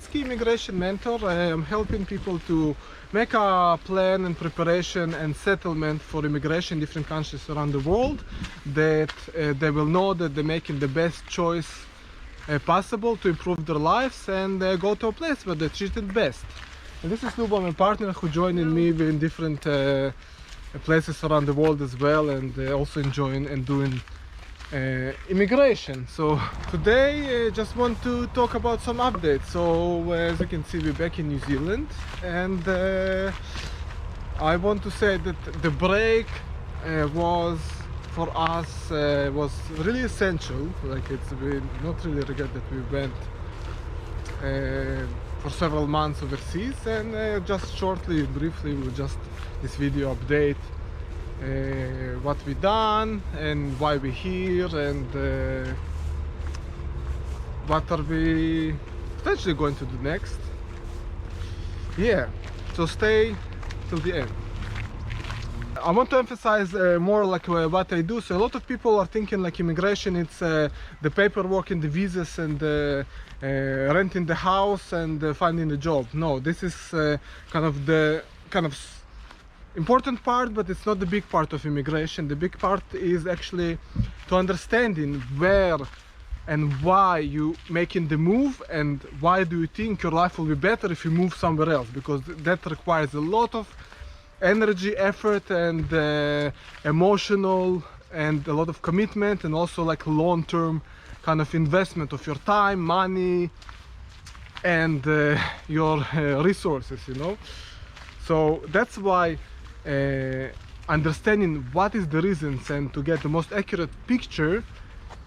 Key Immigration Mentor. I am helping people to make a plan and preparation and settlement for immigration in different countries around the world, that they will know that they're making the best choice possible to improve their lives and go to a place where they're treated best. And this is Luba, my partner, who joined me in different places around the world as well, and also enjoying and doing immigration. So today just want to talk about some updates. So as you can see, we're back in New Zealand, and I want to say that the break was for us was really essential. Like, we not really regret that we went for several months overseas, and just shortly, briefly, we'll just this video update what we done and why we're here, and what are we potentially going to do next. Yeah, so stay till the end. I want to emphasize more like what I do. So a lot of people are thinking like immigration, it's the paperwork and the visas and renting the house and finding a job. No, this is kind of important part, but it's not the big part of immigration. The big part is actually to understanding where and why you making the move, and why do you think your life will be better if you move somewhere else, because that requires a lot of energy, effort, and emotional, and a lot of commitment, and also like long-term kind of investment of your time, money, and your resources, you know. So that's why understanding what is the reasons and to get the most accurate picture,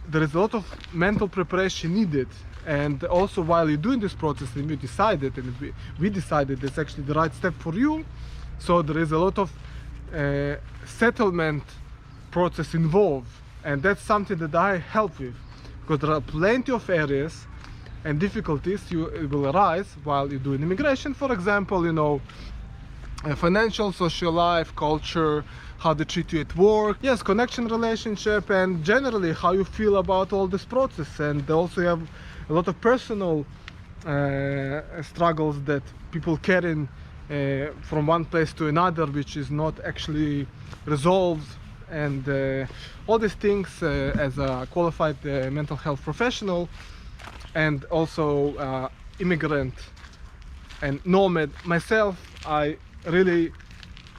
there is a lot of mental preparation needed. And also, while you're doing this process and you decided, and we decided it's actually the right step for you, so there is a lot of settlement process involved, and that's something that I help with, because there are plenty of areas and difficulties will arise while you're doing immigration. For example, you know, financial, social life, culture, how they treat you at work, yes, connection, relationship, and generally how you feel about all this process. And also you have a lot of personal struggles that people carry from one place to another, which is not actually resolved. And all these things, as a qualified mental health professional and also immigrant and nomad myself, I really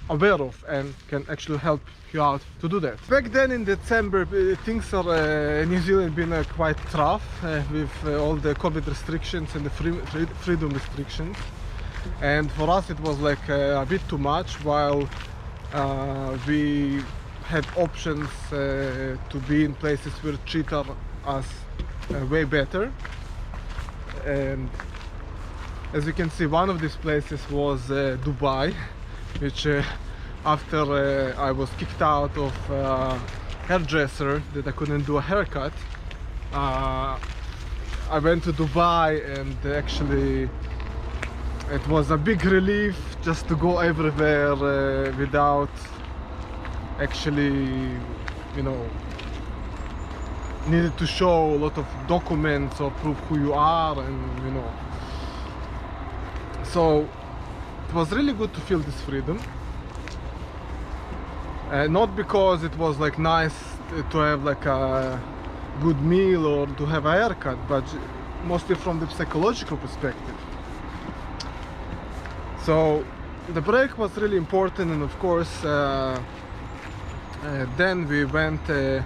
aware of and can actually help you out to do that. Back then in December, things are in New Zealand been quite tough with all the COVID restrictions and the freedom restrictions, and for us it was like a bit too much, while we had options to be in places where treat us way better. And as you can see, one of these places was Dubai, which after I was kicked out of hairdresser that I couldn't do a haircut, I went to Dubai, and actually it was a big relief just to go everywhere without actually, you know, needed to show a lot of documents or prove who you are, and you know. So it was really good to feel this freedom, not because it was like nice to have like a good meal or to have a haircut, but mostly from the psychological perspective. So the break was really important, and of course then we went to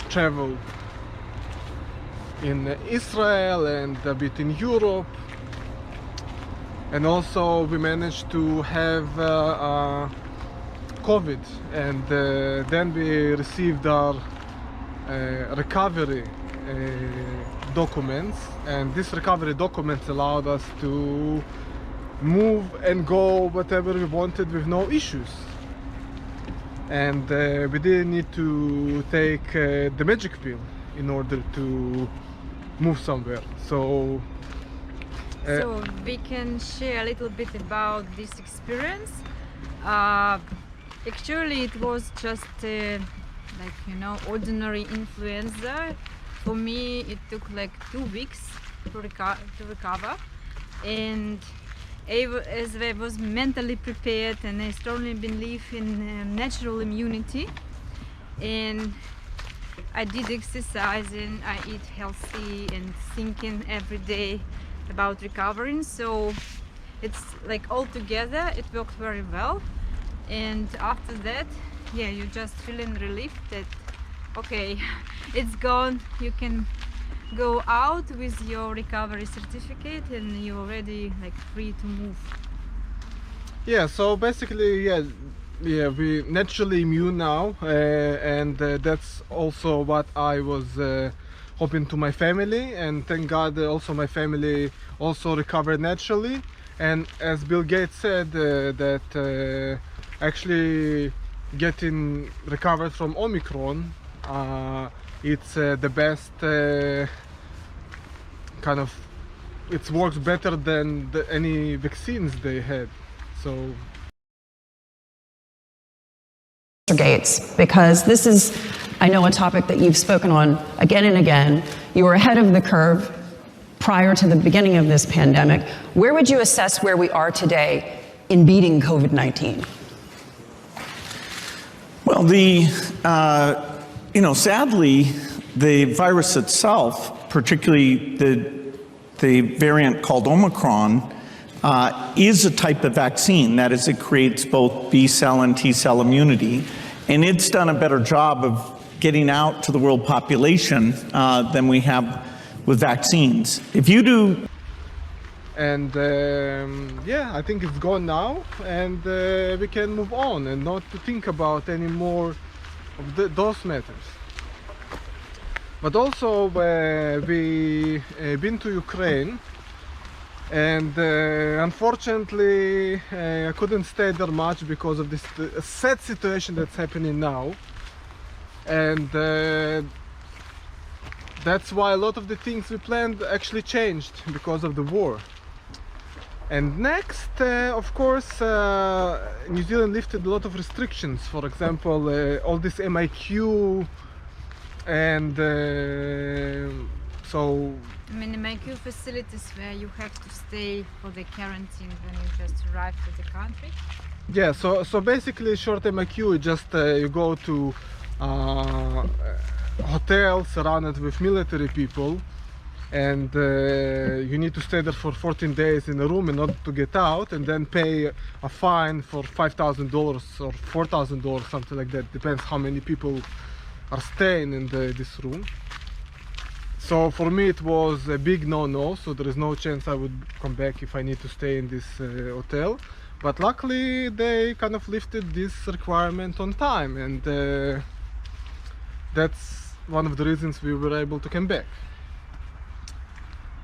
travel in Israel and a bit in Europe. And also we managed to have COVID, and then we received our recovery documents, and these recovery documents allowed us to move and go whatever we wanted with no issues. And we didn't need to take the magic pill in order to move somewhere. So we can share a little bit about this experience. Actually, it was just like, you know, ordinary influenza. For me, it took like 2 weeks to recover, and as I was mentally prepared, and I strongly believe in natural immunity, and I did exercising, I eat healthy and thinking every day about recovering, so it's like all together it worked very well. And after that, yeah, you just feeling relief that okay, it's gone, you can go out with your recovery certificate and you're already like free to move. Yeah, so basically, we naturally immune now, and that's also what I was hoping to my family, and thank God also my family also recovered naturally. And as Bill Gates said, that actually getting recovered from Omicron, it's the best kind of, it works better than any vaccines they had. So Mr. Gates, because this is, I know, a topic that you've spoken on again and again. You were ahead of the curve prior to the beginning of this pandemic. Where would you assess where we are today in beating COVID-19? Well, sadly, the virus itself, particularly the variant called Omicron, is a type of vaccine. That is, it creates both B cell and T cell immunity, and it's done a better job of getting out to the world population than we have with vaccines. If you do. And yeah, I think it's gone now, and we can move on and not to think about any more of those matters. But also we been to Ukraine, and unfortunately I couldn't stay there much because of this sad situation that's happening now, and that's why a lot of the things we planned actually changed because of the war. And next, of course, New Zealand lifted a lot of restrictions. For example, all this MIQ, and so. I mean, the MIQ facilities where you have to stay for the quarantine when you just arrive to the country. Yeah, so basically, short MIQ, just you go to hotels surrounded with military people, and you need to stay there for 14 days in a room in order to get out, and then pay a fine for $5,000 or $4,000, something like that. Depends how many people are staying in this room. So for me it was a big no-no, so there is no chance I would come back if I need to stay in this hotel. But luckily they kind of lifted this requirement on time, and that's one of the reasons we were able to come back.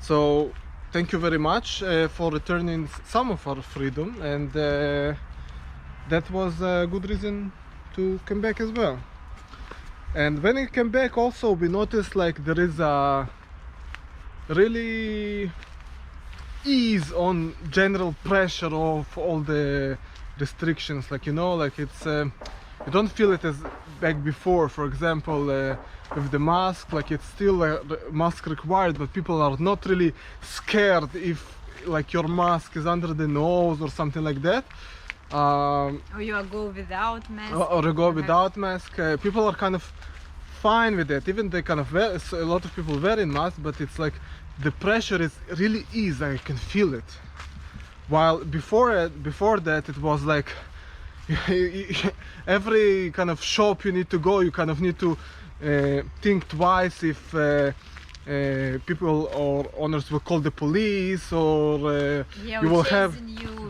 So thank you very much for returning some of our freedom, and that was a good reason to come back as well. And when we came back also, we noticed like there is a really ease on general pressure of all the restrictions, like, you know, like it's you don't feel it as back before. For example, with the mask, like it's still a mask required, but people are not really scared if like your mask is under the nose or something like that. Or you go without mask. Or you go without mask. People are kind of fine with that. Even they kind of wear, so a lot of people wearing masks, but it's like the pressure is really easy. I can feel it. While before that, it was like every kind of shop you need to go, you kind of need to think twice if people or owners will call the police, or you will have,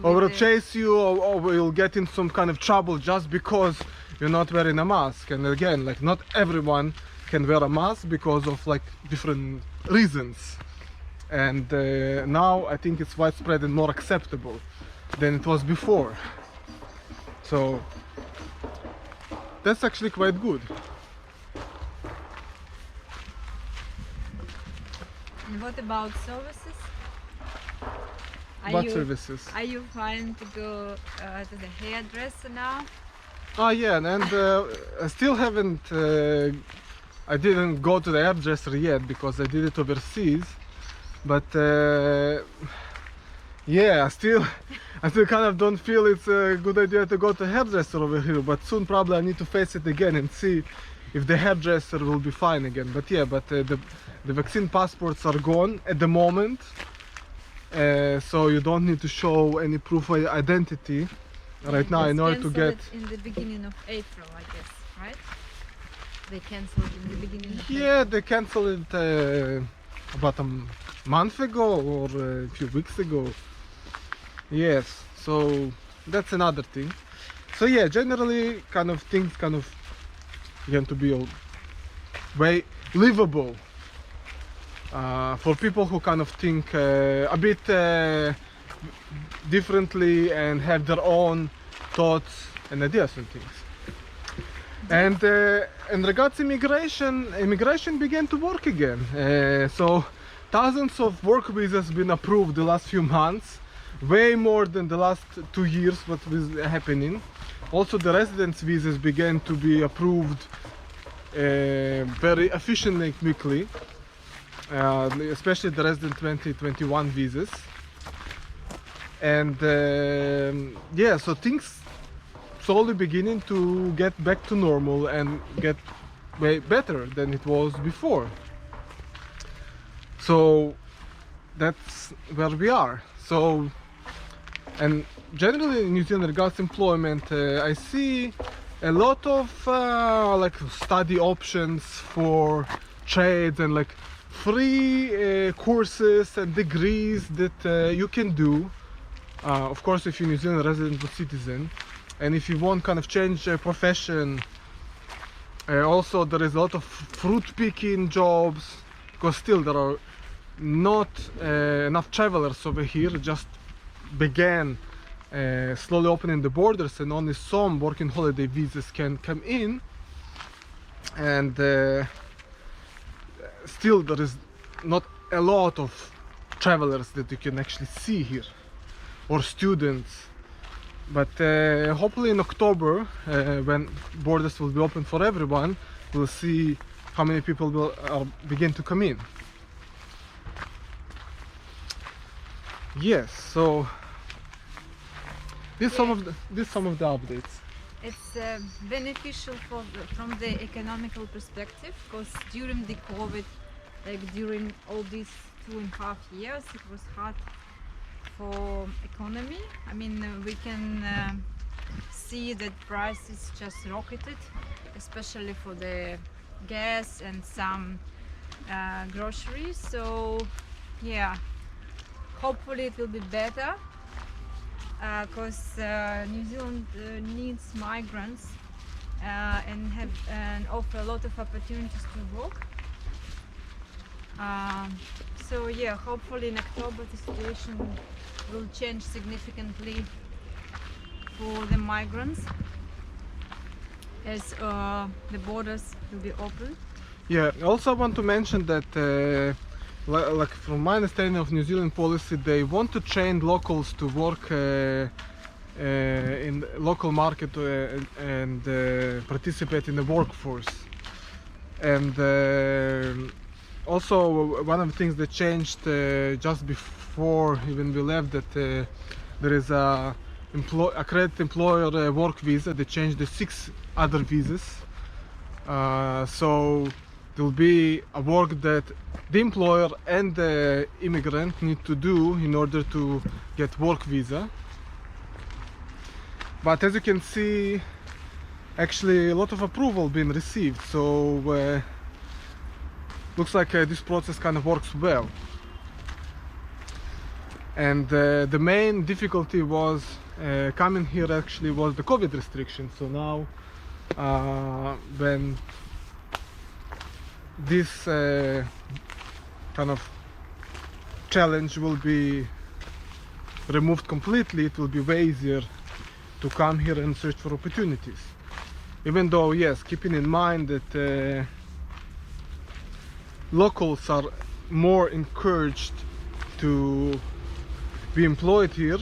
or will chase you, or will get in some kind of trouble just because you're not wearing a mask. And again, like not everyone can wear a mask because of like different reasons. And now I think it's widespread and more acceptable than it was before. So that's actually quite good. And what about services? What services? Are you planning to go to the hairdresser now? Ah, yeah, and I still haven't. I didn't go to the hairdresser yet because I did it overseas. but yeah, I still kind of don't feel it's a good idea to go to hairdresser over here, but soon probably I need to face it again and see if the hairdresser will be fine again. But yeah, the vaccine passports are gone at the moment, so you don't need to show any proof of identity right now in order to get. In the beginning of April, I guess, right? They cancelled in the beginning of Yeah, they canceled it about a month ago or a few weeks ago. Yes, so that's another thing. So yeah, generally kind of things kind of going to be way livable for people who kind of think a bit differently and have their own thoughts and ideas on things. And in regards to immigration began to work again. So thousands of work visas been approved the last few months, way more than the last 2 years what was happening. Also the residence visas began to be approved very efficiently and quickly, especially the resident 2021 visas. And yeah, so things slowly beginning to get back to normal and get way better than it was before. So that's where we are. So, and generally in New Zealand regards employment, I see a lot of like study options for trades and like free courses and degrees that you can do. Of course, if you're New Zealand resident or citizen, and if you want kind of change profession, also there is a lot of fruit picking jobs, because still there are not enough travelers over here. Just began slowly opening the borders, and only some working holiday visas can come in, and still there is not a lot of travelers that you can actually see here, or students. But hopefully in October, when borders will be open for everyone, we'll see how many people will begin to come in. Yes, so this some of the updates. It's beneficial from the economical perspective, because during the COVID, like during all these 2.5 years, it was hard for economy. I mean, we can see that prices just rocketed, especially for the gas and some groceries. So yeah, hopefully it will be better, because New Zealand needs migrants and offer a lot of opportunities to work. So yeah, hopefully in October the situation will change significantly for the migrants, as the borders will be open. Yeah, I also want to mention that like from my understanding of New Zealand policy, they want to train locals to work in local market and participate in the workforce. And also one of the things that changed just before even we left, that there is a accredited employer work visa. They changed the 6 other visas, so there will be a work that the employer and the immigrant need to do in order to get work visa. But as you can see, actually a lot of approval being received, so looks like this process kind of works well. And the main difficulty was coming here actually was the COVID restrictions. So now when this kind of challenge will be removed completely, it will be way easier to come here and search for opportunities. Even though, yes, keeping in mind that locals are more encouraged to be employed here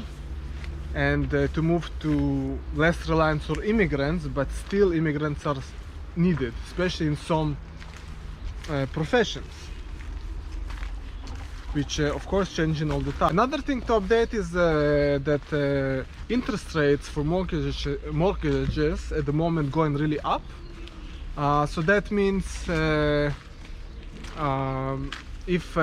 and to move to less reliance on immigrants, but still immigrants are needed, especially in some professions. which of course changing all the time. Another thing to update is that interest rates for mortgages at the moment going really up. So that means if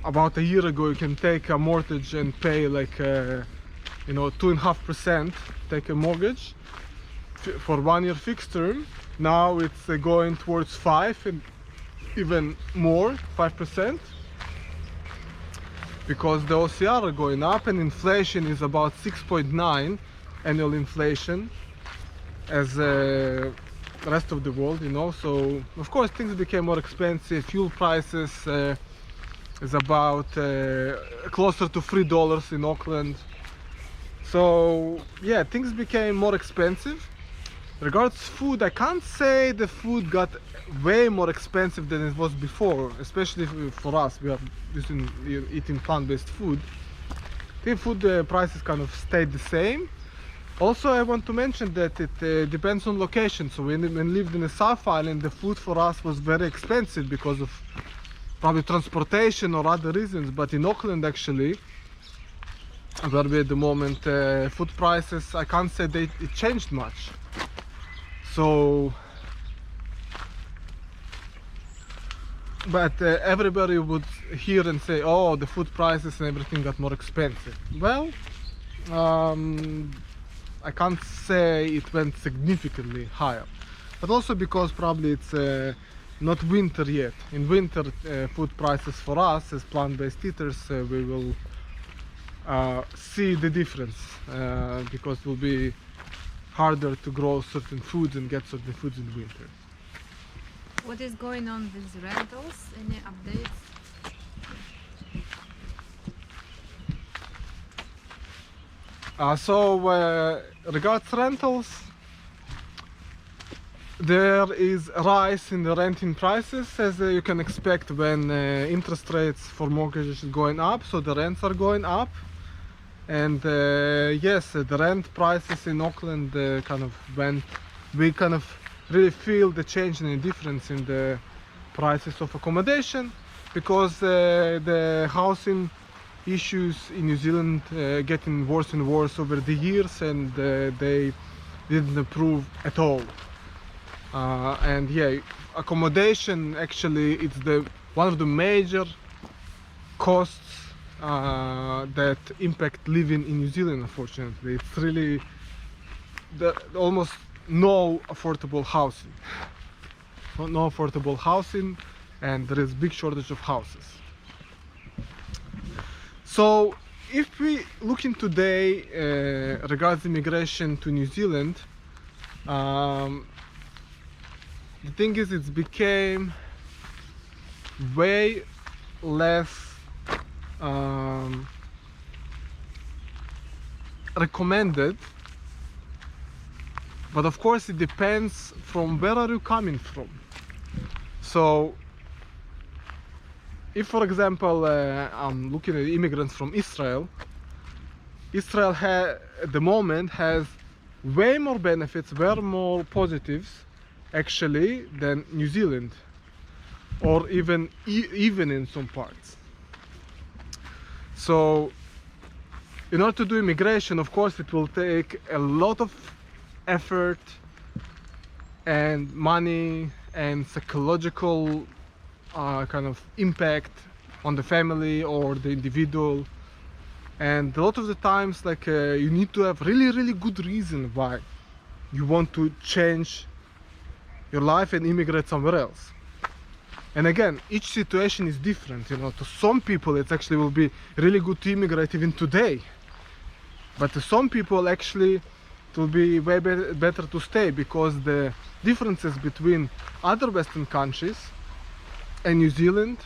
about a year ago you can take a mortgage and pay like 2.5%, take a mortgage for 1 year fixed term. Now it's going towards 5 and even more, 5%, because the OCR are going up and inflation is about 6.9 annual inflation as the rest of the world, so of course things became more expensive. Fuel prices is about closer to $3 in Auckland. So yeah, things became more expensive. Regards food, I can't say the food got way more expensive than it was before, especially for us. We are eating plant-based food. I think food prices kind of stayed the same. Also, I want to mention that it depends on location. So when we lived in the South Island, the food for us was very expensive because of probably transportation or other reasons. But in Auckland, actually, where we at the moment, food prices, I can't say it changed much. So, but everybody would hear and say, oh, the food prices and everything got more expensive. Well, I can't say it went significantly higher, but also because probably it's not winter yet. In winter, food prices for us as plant-based eaters, we will see the difference because it will be harder to grow certain foods and get certain foods in winter. What is going on with rentals? Any updates? Regards rentals, there is a rise in the renting prices, as you can expect when interest rates for mortgages is going up, so the rents are going up. And yes, the rent prices in Auckland we kind of really feel the change and the difference in the prices of accommodation, because the housing issues in New Zealand getting worse and worse over the years, and they didn't improve at all. And yeah, accommodation actually it's one of the major costs that impact living in New Zealand. Unfortunately, it's really almost no affordable housing, and there is big shortage of houses. So if we look in today regards immigration to New Zealand, the thing is it's became way less recommended, but of course it depends from where are you coming from. So if, for example, I'm looking at immigrants from Israel, Israel at the moment has way more benefits, way more positives actually than New Zealand, or even in some parts. So in order to do immigration, of course it will take a lot of effort and money and psychological kind of impact on the family or the individual, and a lot of the times you need to have really good reason why you want to change your life and immigrate somewhere else. And again, each situation is different. To some people it actually will be really good to immigrate even today, but to some people actually it will be way better to stay, because the differences between other Western countries and New Zealand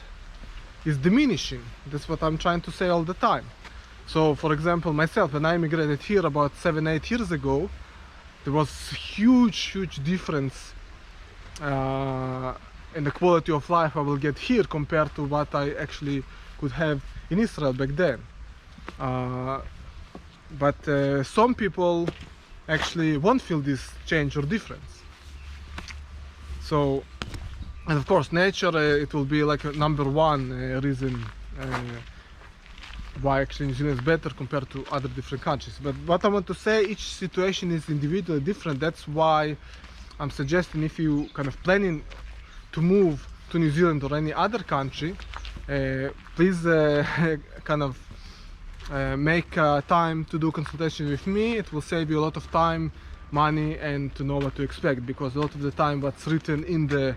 is diminishing. That's what I'm trying to say all the time. So for example, myself, when I immigrated here about 7-8 years ago, there was huge difference in the quality of life I will get here compared to what I actually could have in Israel back then. But some people actually won't feel this change or difference. So And of course, nature, it will be like a number one reason why actually New Zealand is better compared to other different countries. But what I want to say, each situation is individually different. That's why I'm suggesting, if you kind of planning to move to New Zealand or any other country, please kind of make time to do consultation with me. It will save you a lot of time, money, and to know what to expect, because a lot of the time what's written in the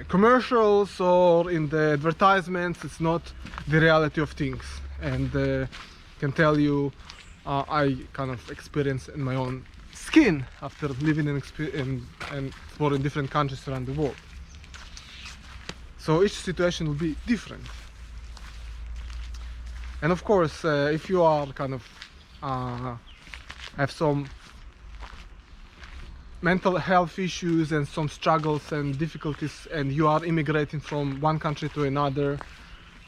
commercials or in the advertisements, it's not the reality of things. And can tell you, I kind of experienced in my own skin after living and exploring different countries around the world. So each situation will be different. And of course, if you are kind of have some mental health issues and some struggles and difficulties, and you are immigrating from one country to another,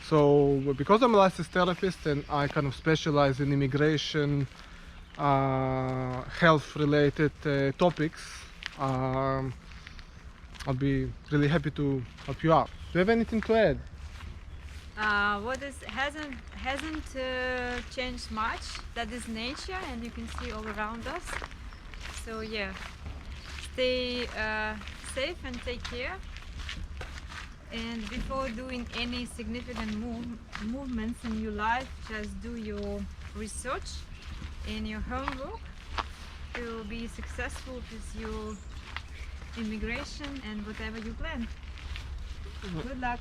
so because I'm a licensed therapist and I kind of specialize in immigration, health related topics, I'll be really happy to help you out. Do you have anything to add? What hasn't changed much, that is nature, and you can see all around us. So yeah, stay safe and take care. And before doing any significant movements in your life, just do your research and your homework to be successful with your immigration and whatever you plan. Good luck.